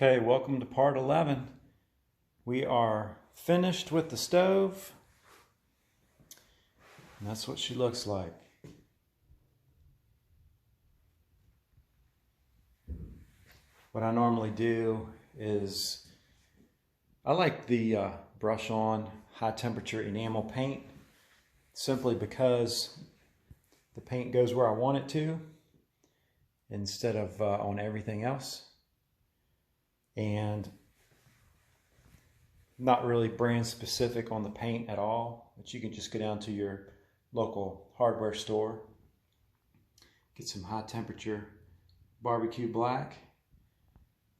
Okay, welcome to part 11. We are finished with the stove, and that's what she looks like. What I normally do is I like the brush on high temperature enamel paint simply because the paint goes where I want it to instead of on everything else. And not really brand specific on the paint at all, but you can just go down to your local hardware store, get some high temperature barbecue black.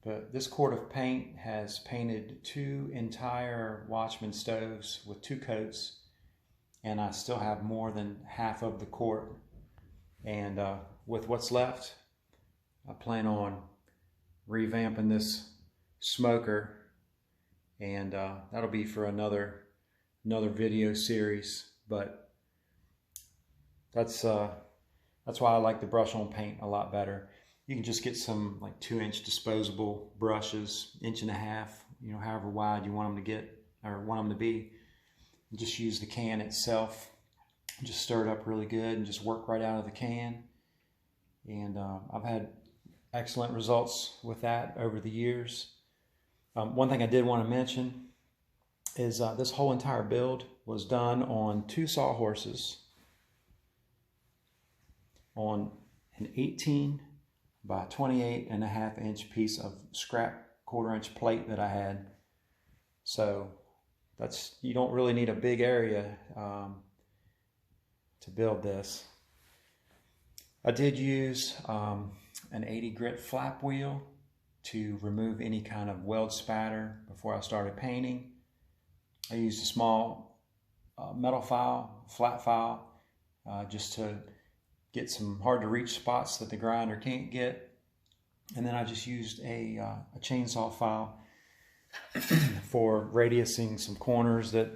But this quart of paint has painted 2 entire Watchman stoves with 2 coats, and I still have more than half of the quart. And with what's left, I plan on revamping this smoker, and that'll be for another video series. But that's why I like the brush on paint a lot better. You can just get some like 2-inch disposable brushes, 1.5 inches, you know, however wide you want them to get or want them to be. And just use the can itself, just stir it up really good and just work right out of the can. And I've had excellent results with that over the years. One thing I did want to mention is this whole entire build was done on 2 sawhorses on an 18 by 28.5 inch piece of scrap 1/4 inch plate that I had. So you don't really need a big area to build this. I did use an 80 grit flap wheel to remove any kind of weld spatter before I started painting. I used a small metal file, flat file, just to get some hard to reach spots that the grinder can't get. And then I just used a chainsaw file for radiusing some corners that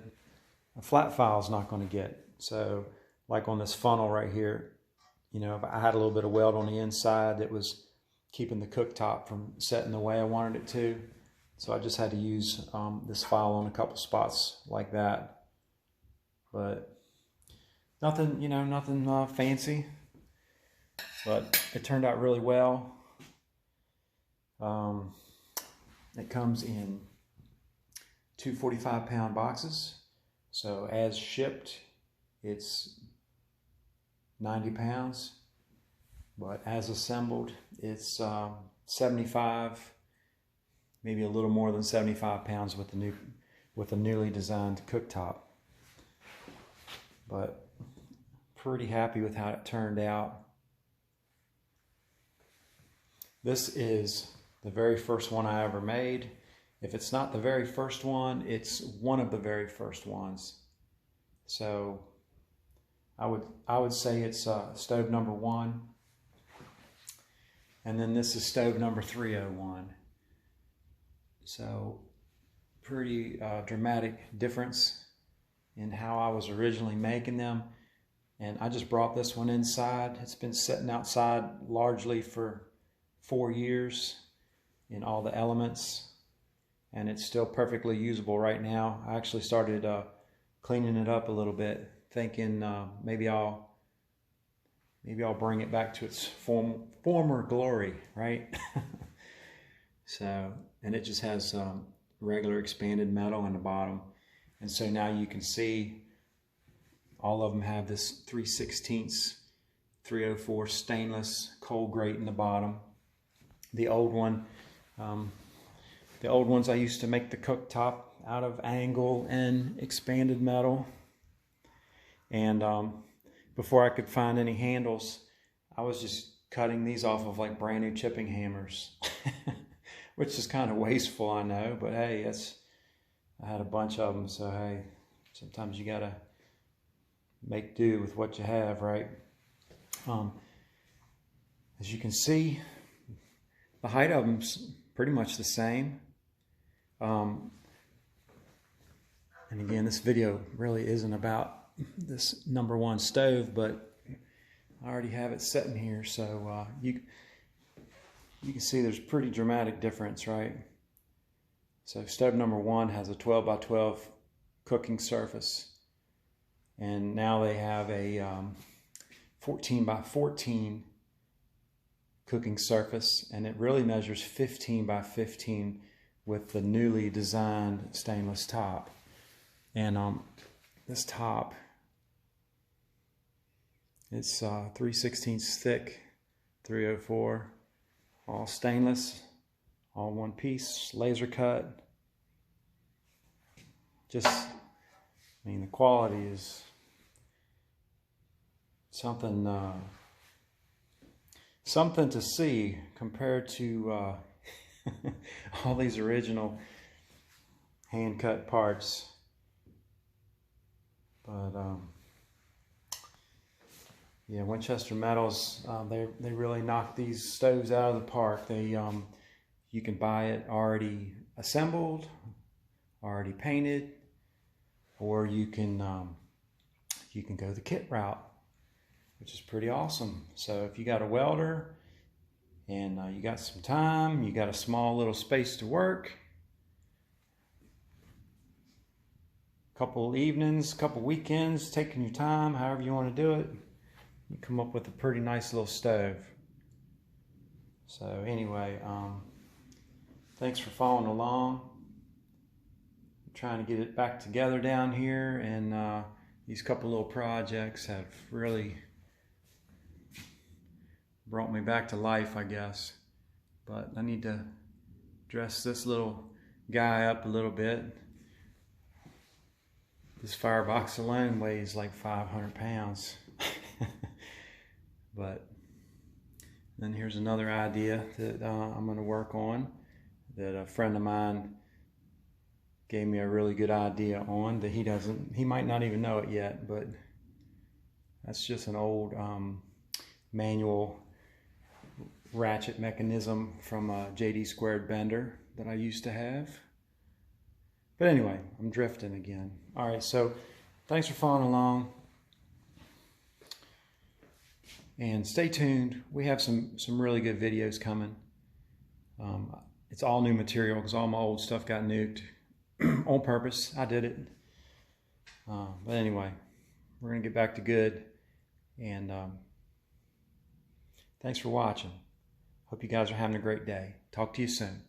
a flat file is not going to get. So like on this funnel right here, you know, I had a little bit of weld on the inside that was keeping the cooktop from setting the way I wanted it to. So I just had to use this file on a couple spots like that. But nothing, you know, nothing fancy. But it turned out really well. It comes in 2 45-pound boxes. So as shipped, it's 90 pounds. But as assembled, it's 75, maybe a little more than 75 pounds with the newly designed cooktop. But pretty happy with how it turned out. This is the very first one I ever made. If it's not the very first one, it's one of the very first ones. So I would say it's stove number 1. And then this is stove number 301. So pretty dramatic difference in how I was originally making them. And I just brought this one inside. It's been sitting outside largely for 4 years in all the elements, and it's still perfectly usable right now. I actually started cleaning it up a little bit, thinking maybe I'll bring it back to its former glory, right? So, and it just has regular expanded metal on the bottom, and so now you can see all of them have this 3/16 304 stainless cold grate in the bottom. The old one, the old ones I used to make the cooktop out of angle and expanded metal. And before I could find any handles, I was just cutting these off of like brand new chipping hammers, which is kind of wasteful, I know, but hey, I had a bunch of them, so hey, sometimes you gotta make do with what you have, right? As you can see, the height of them's pretty much the same. And again, this video really isn't about this number 1 stove, but I already have it sitting here, so you can see there's a pretty dramatic difference, right? So stove number 1 has a 12 by 12 cooking surface, and now they have a 14 by 14 cooking surface, and it really measures 15 by 15 with the newly designed stainless top. And this top, it's 3/16 thick, 304, all stainless, all one piece, laser cut. Just, I mean, the quality is something something to see compared to all these original hand cut parts. But yeah, Winchester Metals, they really knocked these stoves out of the park. They you can buy it already assembled, already painted, or you can go the kit route, which is pretty awesome. So if you got a welder and you got some time, you got a small little space to work, couple evenings, couple weekends, taking your time, however you want to do it, you come up with a pretty nice little stove. So anyway, thanks for following along. I'm trying to get it back together down here, and these couple little projects have really brought me back to life, I guess. But I need to dress this little guy up a little bit. This firebox alone weighs like 500 pounds. But then here's another idea that I'm going to work on, that a friend of mine gave me a really good idea on, that he might not even know it yet, but that's just an old manual ratchet mechanism from a JD squared bender that I used to have. But anyway, I'm drifting again. All right, so thanks for following along. And stay tuned. We have some really good videos coming. It's all new material because all my old stuff got nuked on purpose. I did it. But anyway, we're going to get back to good. And thanks for watching. Hope you guys are having a great day. Talk to you soon.